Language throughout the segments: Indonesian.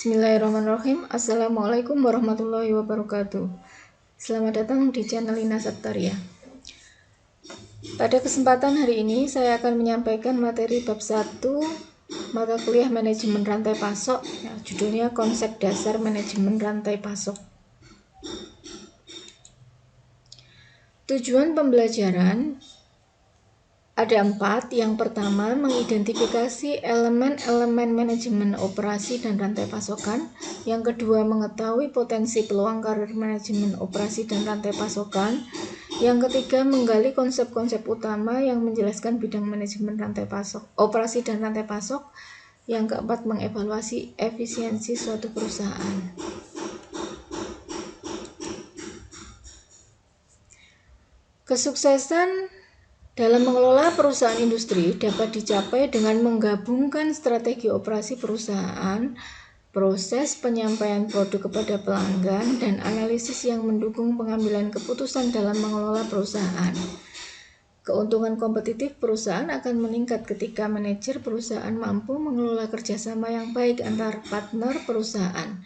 Bismillahirrahmanirrahim. Assalamualaikum warahmatullahi wabarakatuh. Selamat datang di channel Lina Saptaria. Pada kesempatan hari ini saya akan menyampaikan materi bab 1 mata kuliah manajemen rantai pasok. Judulnya konsep dasar manajemen rantai pasok. Tujuan pembelajaran ada 4. Yang pertama, mengidentifikasi elemen-elemen manajemen operasi dan rantai pasokan. Yang kedua, mengetahui potensi peluang karir manajemen operasi dan rantai pasokan. Yang ketiga, menggali konsep-konsep utama yang menjelaskan bidang manajemen rantai pasok, operasi dan rantai pasok. Yang keempat, mengevaluasi efisiensi suatu perusahaan. Kesuksesan dalam mengelola perusahaan industri dapat dicapai dengan menggabungkan strategi operasi perusahaan, proses penyampaian produk kepada pelanggan, dan analisis yang mendukung pengambilan keputusan dalam mengelola perusahaan. Keuntungan kompetitif perusahaan akan meningkat ketika manajer perusahaan mampu mengelola kerjasama yang baik antar partner perusahaan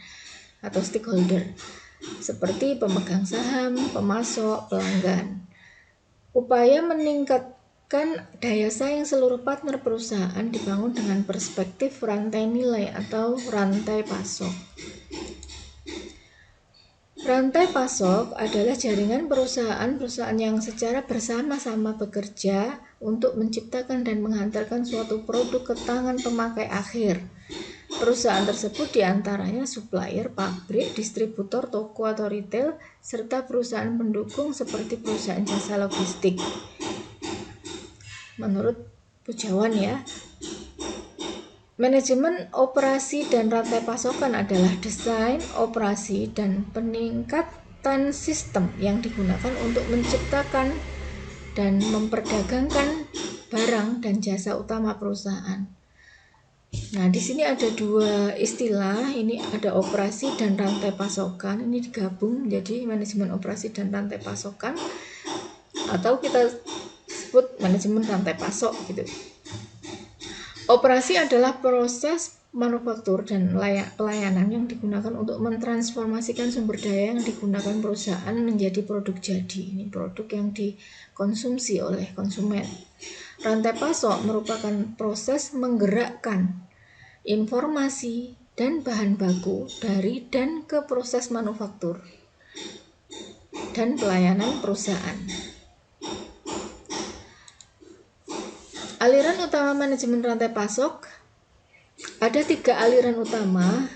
atau stakeholder, seperti pemegang saham, pemasok, pelanggan. Upaya meningkatkan daya saing seluruh partner perusahaan dibangun dengan perspektif rantai nilai atau rantai pasok. Rantai pasok adalah jaringan perusahaan-perusahaan yang secara bersama-sama bekerja untuk menciptakan dan menghantarkan suatu produk ke tangan pemakai akhir. Perusahaan tersebut diantaranya supplier, pabrik, distributor, toko atau retail, serta perusahaan pendukung seperti perusahaan jasa logistik. Menurut Pujawan ya, manajemen operasi dan rantai pasokan adalah desain, operasi, dan peningkatan sistem yang digunakan untuk menciptakan dan memperdagangkan barang dan jasa utama perusahaan. Nah, di sini ada 2 istilah, ini ada operasi dan rantai pasokan. Ini digabung menjadi manajemen operasi dan rantai pasokan, atau kita sebut manajemen rantai pasok gitu. Operasi adalah proses manufaktur dan pelayanan yang digunakan untuk mentransformasikan sumber daya yang digunakan perusahaan menjadi produk jadi. Ini produk yang dikonsumsi oleh konsumen. Rantai pasok merupakan proses menggerakkan informasi dan bahan baku dari dan ke proses manufaktur dan pelayanan perusahaan. Aliran utama manajemen rantai pasok, ada 3 aliran utama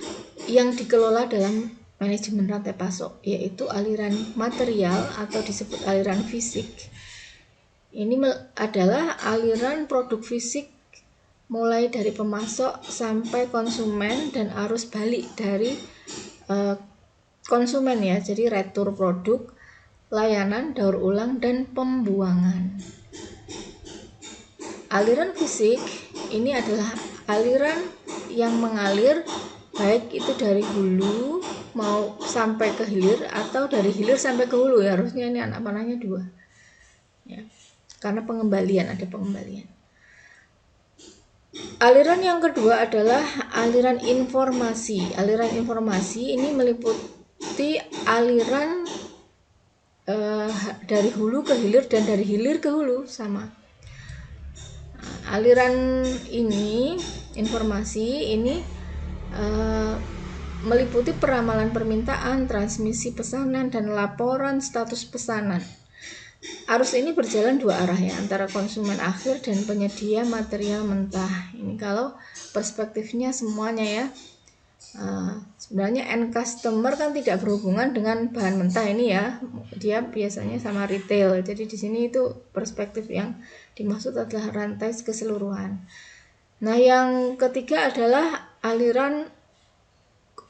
yang dikelola dalam manajemen rantai pasok, yaitu aliran material atau disebut aliran fisik. Ini adalah aliran produk fisik mulai dari pemasok sampai konsumen dan arus balik dari konsumen ya, jadi retur produk, layanan, daur ulang, dan pembuangan. Aliran fisik ini adalah aliran yang mengalir baik itu dari hulu mau sampai ke hilir atau dari hilir sampai ke hulu ya, harusnya ini anak panahnya 2 ya, karena ada pengembalian. Aliran yang kedua adalah aliran informasi. Aliran informasi ini meliputi aliran dari hulu ke hilir dan dari hilir ke hulu sama. Aliran ini, informasi ini meliputi peramalan permintaan, transmisi pesanan, dan laporan status pesanan. Arus ini berjalan 2 arah ya, antara konsumen akhir dan penyedia material mentah. Ini kalau perspektifnya semuanya ya. Sebenarnya end customer kan tidak berhubungan dengan bahan mentah ini ya, dia biasanya sama retail. Jadi di sini itu perspektif yang dimaksud adalah rantai keseluruhan. Nah, yang ketiga adalah aliran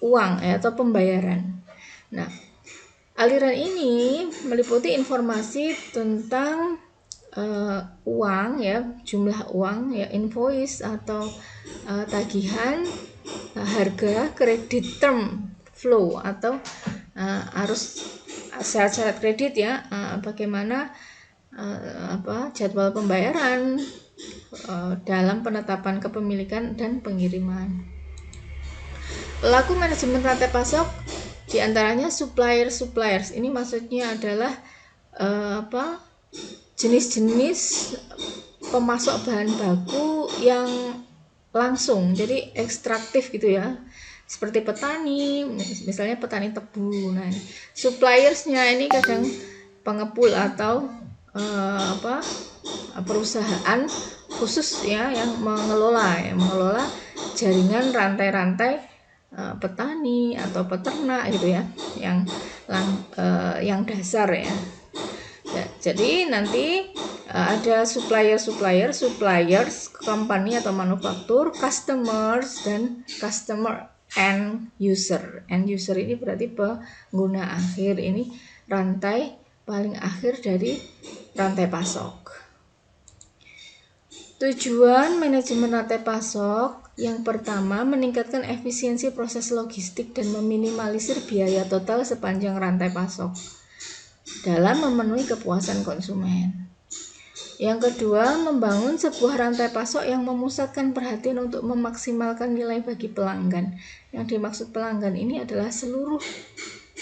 uang ya, atau pembayaran. Nah, aliran ini meliputi informasi tentang uang ya, jumlah uang ya, invoice atau tagihan, harga, kredit, term flow atau arus syarat-syarat kredit ya, bagaimana jadwal pembayaran dalam penetapan kepemilikan dan pengiriman. Pelaku manajemen rantai pasok diantaranya suppliers. Ini maksudnya adalah jenis-jenis pemasok bahan baku yang langsung, jadi ekstraktif gitu ya, seperti petani, misalnya petani tebu. Nah, suppliersnya ini kadang pengepul atau perusahaan khusus ya yang mengelola jaringan rantai-rantai petani atau peternak gitu ya, yang dasar ya. Jadi nanti ada suppliers, company atau manufaktur, customers, dan customer end user. End user ini berarti pengguna akhir, ini rantai paling akhir dari rantai pasok. Tujuan manajemen rantai pasok yang pertama, meningkatkan efisiensi proses logistik dan meminimalisir biaya total sepanjang rantai pasok dalam memenuhi kepuasan konsumen. Yang kedua, membangun sebuah rantai pasok yang memusatkan perhatian untuk memaksimalkan nilai bagi pelanggan. Yang dimaksud pelanggan ini adalah seluruh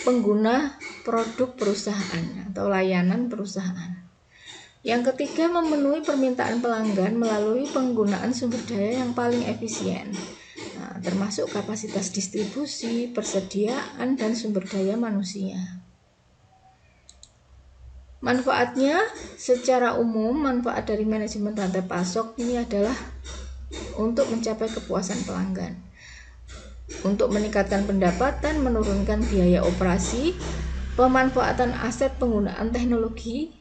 pengguna produk perusahaan atau layanan perusahaan. Yang ketiga, memenuhi permintaan pelanggan melalui penggunaan sumber daya yang paling efisien, termasuk kapasitas distribusi, persediaan, dan sumber daya manusia. Manfaatnya secara umum, manfaat dari manajemen rantai pasok ini adalah untuk mencapai kepuasan pelanggan, untuk meningkatkan pendapatan, menurunkan biaya operasi, pemanfaatan aset penggunaan teknologi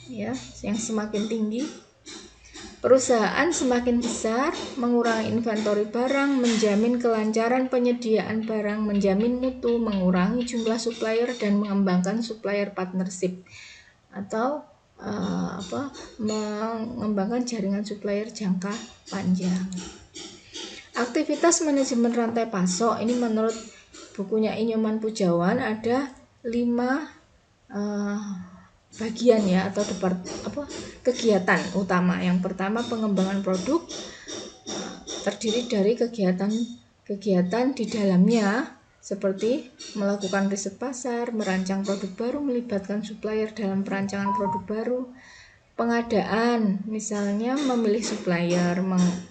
ya yang semakin tinggi, perusahaan semakin besar, mengurangi inventory barang, menjamin kelancaran penyediaan barang, menjamin mutu, mengurangi jumlah supplier, dan mengembangkan supplier partnership atau mengembangkan jaringan supplier jangka panjang. Aktivitas manajemen rantai pasok ini menurut bukunya Inyoman Pujawan ada 5 bagian ya atau kegiatan utama. Yang pertama, pengembangan produk, terdiri dari kegiatan di dalamnya seperti melakukan riset pasar, merancang produk baru, melibatkan supplier dalam perancangan produk baru, pengadaan, misalnya memilih supplier,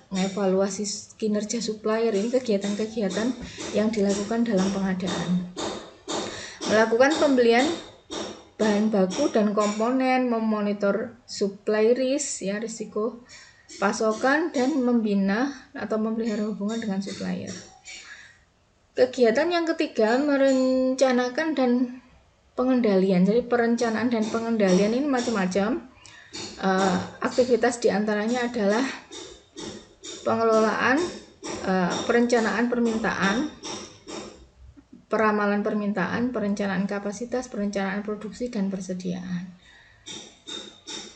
mengevaluasi kinerja supplier. Ini kegiatan-kegiatan yang dilakukan dalam pengadaan. Melakukan pembelian bahan baku dan komponen, memonitor supply risk ya, risiko pasokan, dan membina atau memelihara hubungan dengan supplier. Kegiatan yang ketiga, merencanakan dan pengendalian. Jadi perencanaan dan pengendalian ini macam-macam. Aktivitas diantaranya adalah pengelolaan, perencanaan permintaan, peramalan permintaan, perencanaan kapasitas, perencanaan produksi, dan persediaan.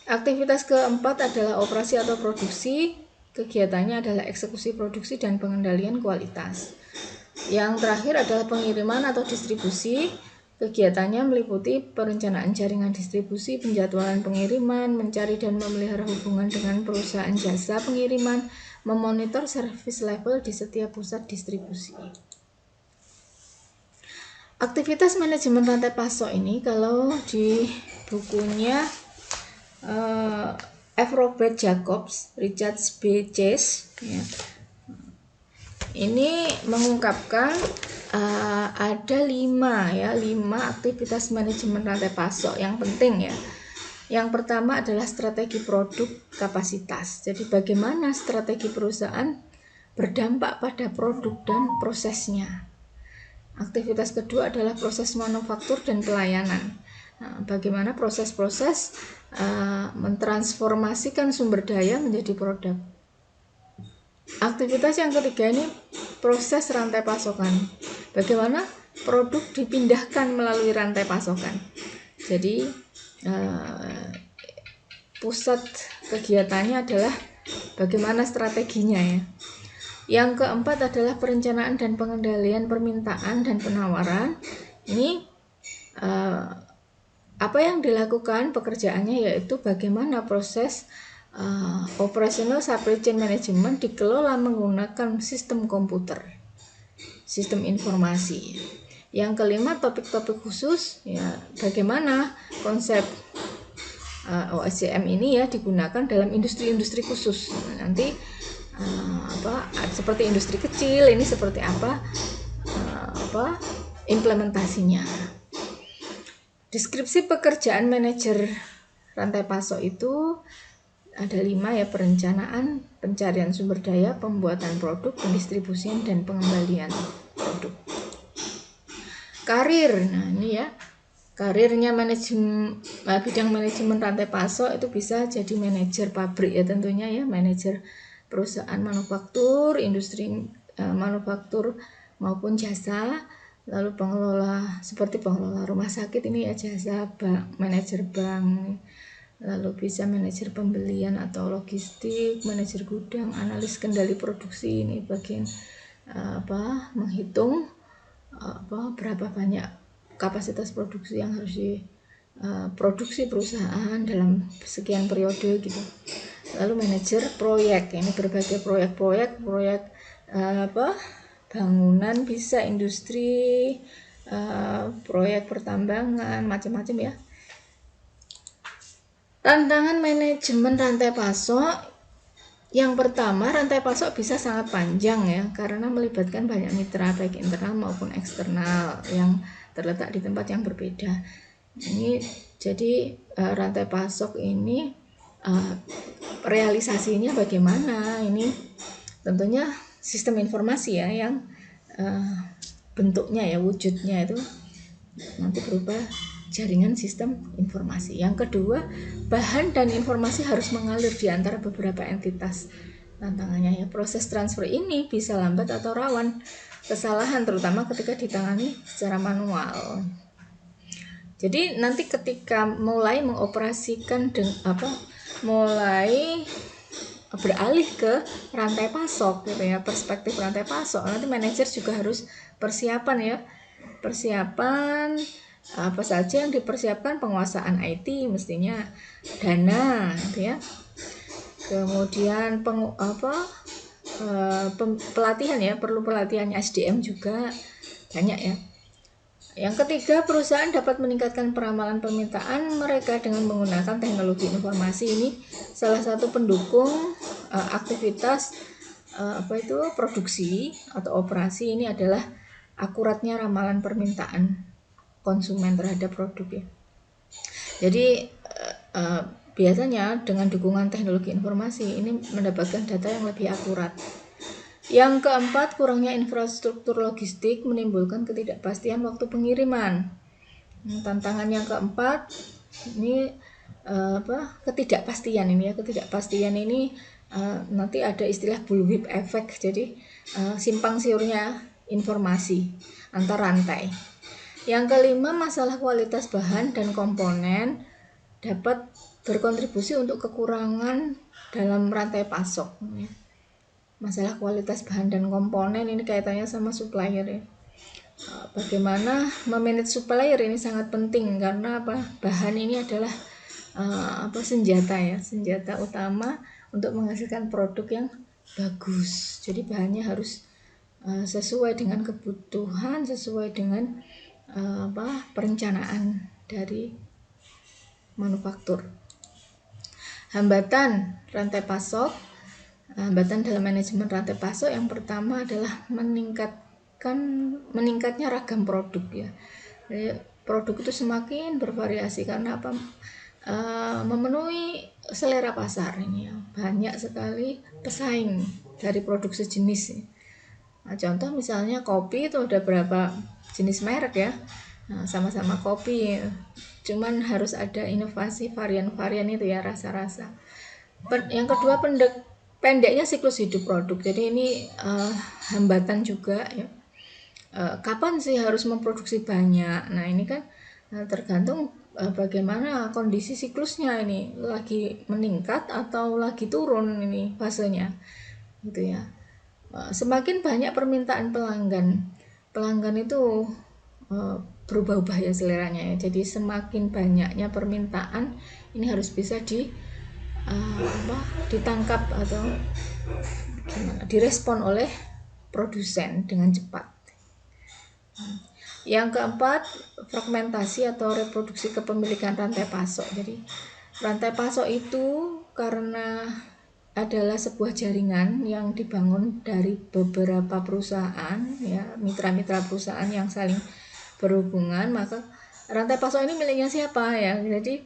Aktivitas keempat adalah operasi atau produksi. Kegiatannya adalah eksekusi produksi dan pengendalian kualitas. Yang terakhir adalah pengiriman atau distribusi. Kegiatannya meliputi perencanaan jaringan distribusi, penjadwalan pengiriman, mencari dan memelihara hubungan dengan perusahaan jasa pengiriman, memonitor service level di setiap pusat distribusi. Aktivitas manajemen rantai pasok ini kalau di bukunya F. Robert Jacobs, Richard B. Chase ya, ini mengungkapkan ada 5 aktivitas manajemen rantai pasok yang penting ya. Yang pertama adalah strategi produk kapasitas. Jadi bagaimana strategi perusahaan berdampak pada produk dan prosesnya. Aktivitas kedua adalah proses manufaktur dan pelayanan. Bagaimana proses-proses mentransformasikan sumber daya menjadi produk. Aktivitas yang ketiga ini proses rantai pasokan. Bagaimana produk dipindahkan melalui rantai pasokan. Jadi pusat kegiatannya adalah bagaimana strateginya ya. Yang keempat adalah perencanaan dan pengendalian permintaan dan penawaran. Ini apa yang dilakukan pekerjaannya yaitu bagaimana proses operational supply chain management dikelola menggunakan sistem komputer. sistem informasi. Yang kelima, topik-topik khusus ya, bagaimana konsep OSCM ini ya digunakan dalam industri-industri khusus. Nanti seperti industri kecil ini seperti apa implementasinya. Deskripsi pekerjaan manajer rantai pasok itu ada 5 ya: perencanaan, pencarian sumber daya, pembuatan produk, pendistribusian, dan pengembalian produk. Karir, nah ini ya, karirnya bidang manajemen rantai pasok itu bisa jadi manajer pabrik ya tentunya ya, manajer perusahaan manufaktur, industri manufaktur maupun jasa, lalu pengelola seperti pengelola rumah sakit ini ya, jasa, bank, manajer bank, lalu bisa manajer pembelian atau logistik, manajer gudang, analis kendali produksi, ini bagian menghitung berapa banyak kapasitas produksi yang harus diproduksi perusahaan dalam sekian periode gitu. Lalu manajer proyek, ini berbagai proyek bangunan, bisa industri, proyek pertambangan, macam-macam ya. Tantangan manajemen rantai pasok, yang pertama, rantai pasok bisa sangat panjang ya, karena melibatkan banyak mitra baik internal maupun eksternal yang terletak di tempat yang berbeda. Ini jadi rantai pasok ini realisasinya bagaimana? Ini tentunya sistem informasi ya, yang bentuknya ya, wujudnya itu nanti berubah jaringan sistem informasi. Yang kedua, bahan dan informasi harus mengalir di antara beberapa entitas. Tantangannya ya, proses transfer ini bisa lambat atau rawan kesalahan, terutama ketika ditangani secara manual. Jadi nanti ketika mulai mengoperasikan mulai beralih ke rantai pasok gitu ya, perspektif rantai pasok, nanti manajer juga harus persiapan apa saja yang dipersiapkan, penguasaan IT mestinya, dana gitu ya, kemudian pelatihan ya, perlu pelatihan SDM juga banyak ya. Yang ketiga, perusahaan dapat meningkatkan peramalan permintaan mereka dengan menggunakan teknologi informasi. Ini salah satu pendukung aktivitas produksi atau operasi. Ini adalah akuratnya ramalan permintaan konsumen terhadap produk ya. Jadi biasanya dengan dukungan teknologi informasi ini mendapatkan data yang lebih akurat. Yang keempat, kurangnya infrastruktur logistik menimbulkan ketidakpastian waktu pengiriman. Tantangan yang keempat ini ketidakpastian ini ya. Ketidakpastian ini nanti ada istilah bullwhip effect. Jadi simpang siurnya informasi antar rantai. Yang kelima, masalah kualitas bahan dan komponen dapat berkontribusi untuk kekurangan dalam rantai pasok. Masalah kualitas bahan dan komponen ini kaitannya sama supplier ya. Bagaimana memanage supplier ini sangat penting, karena bahan ini adalah senjata utama untuk menghasilkan produk yang bagus. Jadi bahannya harus sesuai dengan kebutuhan, sesuai dengan perencanaan dari manufaktur. Hambatan rantai pasok, hambatan dalam manajemen rantai pasok yang pertama adalah meningkatnya ragam produk ya. Jadi, produk itu semakin bervariasi karena memenuhi selera pasar ini ya. Banyak sekali pesaing dari produk sejenis. Nah, contoh misalnya kopi itu ada berapa jenis merek ya, sama-sama kopi, cuman harus ada inovasi varian-varian itu ya, rasa-rasa. Yang kedua, pendeknya siklus hidup produk. Jadi ini hambatan juga ya. Kapan sih harus memproduksi banyak? Nah ini kan tergantung bagaimana kondisi siklusnya, ini lagi meningkat atau lagi turun ini fasenya gitu ya. Semakin banyak permintaan pelanggan itu berubah-ubah ya seleranya ya. Jadi semakin banyaknya permintaan ini harus bisa ditangkap atau direspon oleh produsen dengan cepat. Yang keempat, fragmentasi atau reproduksi kepemilikan rantai pasok. Jadi rantai pasok itu karena adalah sebuah jaringan yang dibangun dari beberapa perusahaan, ya, mitra-mitra perusahaan yang saling berhubungan, maka rantai pasok ini miliknya siapa, ya. Jadi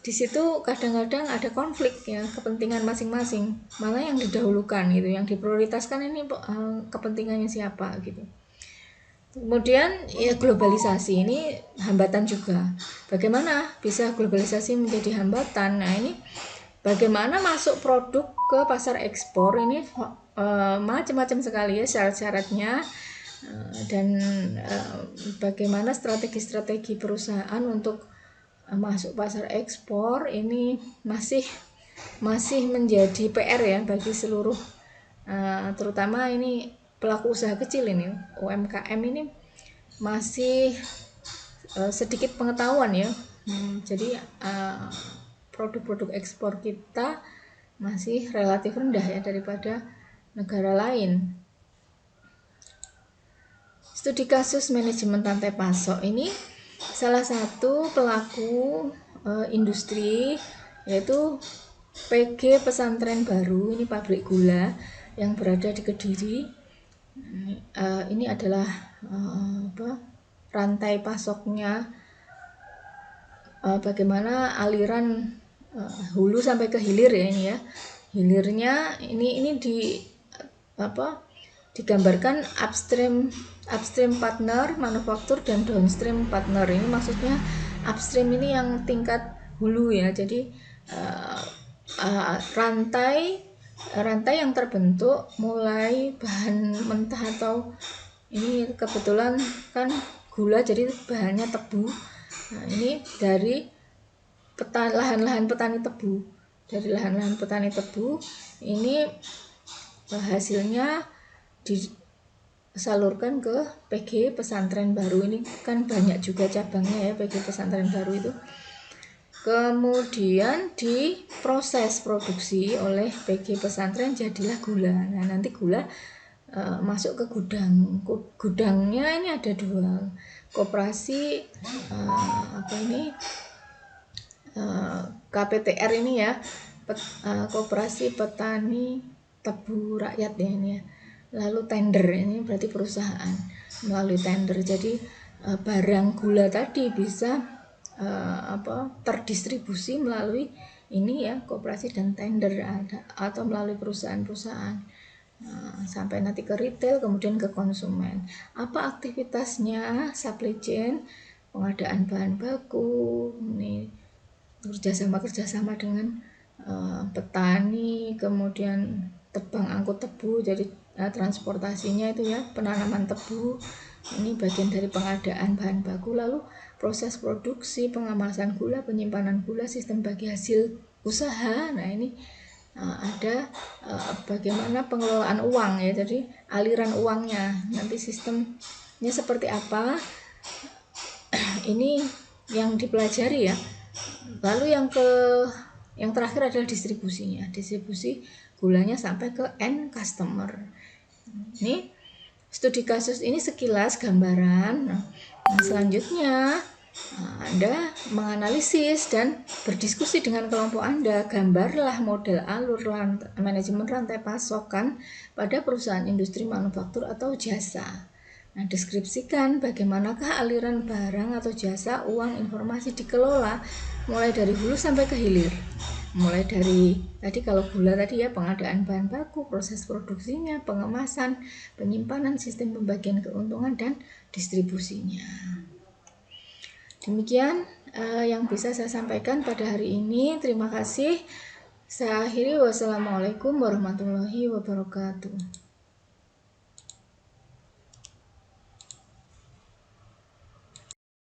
di situ kadang-kadang ada konflik, ya, kepentingan masing-masing, mana yang didahulukan gitu, yang diprioritaskan ini kepentingannya siapa gitu. Kemudian ya, globalisasi ini hambatan juga. Bagaimana bisa globalisasi menjadi hambatan? Nah, ini bagaimana masuk produk ke pasar ekspor ini macam-macam sekali ya syarat-syaratnya, dan bagaimana strategi-strategi perusahaan untuk masuk pasar ekspor ini masih menjadi PR ya bagi seluruh terutama ini pelaku usaha kecil ini, UMKM ini masih sedikit pengetahuan ya. Jadi produk-produk ekspor kita masih relatif rendah ya daripada negara lain. Studi kasus manajemen rantai pasok ini salah satu pelaku industri yaitu PG Pesantren Baru, ini pabrik gula yang berada di Kediri. Ini adalah rantai pasoknya, bagaimana aliran hulu sampai ke hilir ya ini ya. Hilirnya ini digambarkan upstream partner manufaktur dan downstream partner. Ini maksudnya upstream ini yang tingkat hulu ya. Jadi rantai yang terbentuk mulai bahan mentah atau ini kebetulan kan gula jadi bahannya tebu. Nah, ini dari lahan-lahan petani tebu. Dari lahan-lahan petani tebu ini hasilnya disalurkan ke PG Pesantren Baru. Ini kan banyak juga cabangnya ya PG Pesantren Baru itu. Kemudian diproses produksi oleh PG Pesantren jadilah gula. Nah, nanti gula masuk ke gudang. Gudangnya ini ada dua, koperasi KPTR ini ya, Koperasi Petani Tebu Rakyat ya ini ya. Lalu tender, ini berarti perusahaan melalui tender. Jadi barang gula tadi bisa terdistribusi melalui ini ya, koperasi dan tender atau melalui perusahaan-perusahaan sampai nanti ke retail kemudian ke konsumen. Apa aktivitasnya? Supply chain, pengadaan bahan baku, ini kerjasama dengan petani, kemudian tebang angkut tebu, jadi transportasinya itu ya, penanaman tebu, ini bagian dari pengadaan bahan baku. Lalu proses produksi, pengemasan gula, penyimpanan gula, sistem bagi hasil usaha. Nah, ini ada bagaimana pengelolaan uang ya, jadi aliran uangnya nanti sistemnya seperti apa, ini yang dipelajari ya. Lalu yang terakhir adalah distribusinya, distribusi gulanya sampai ke end customer. Ini studi kasus ini sekilas gambaran. Nah, selanjutnya Anda menganalisis dan berdiskusi dengan kelompok Anda. Gambarlah model alur manajemen rantai pasokan pada perusahaan industri manufaktur atau jasa. Nah, deskripsikan bagaimanakah aliran barang atau jasa, uang, informasi dikelola mulai dari hulu sampai ke hilir. Mulai dari tadi kalau gula tadi ya, pengadaan bahan baku, proses produksinya, pengemasan, penyimpanan, sistem pembagian keuntungan dan distribusinya. Demikian yang bisa saya sampaikan pada hari ini. Terima kasih. Saya akhiri, wassalamualaikum warahmatullahi wabarakatuh.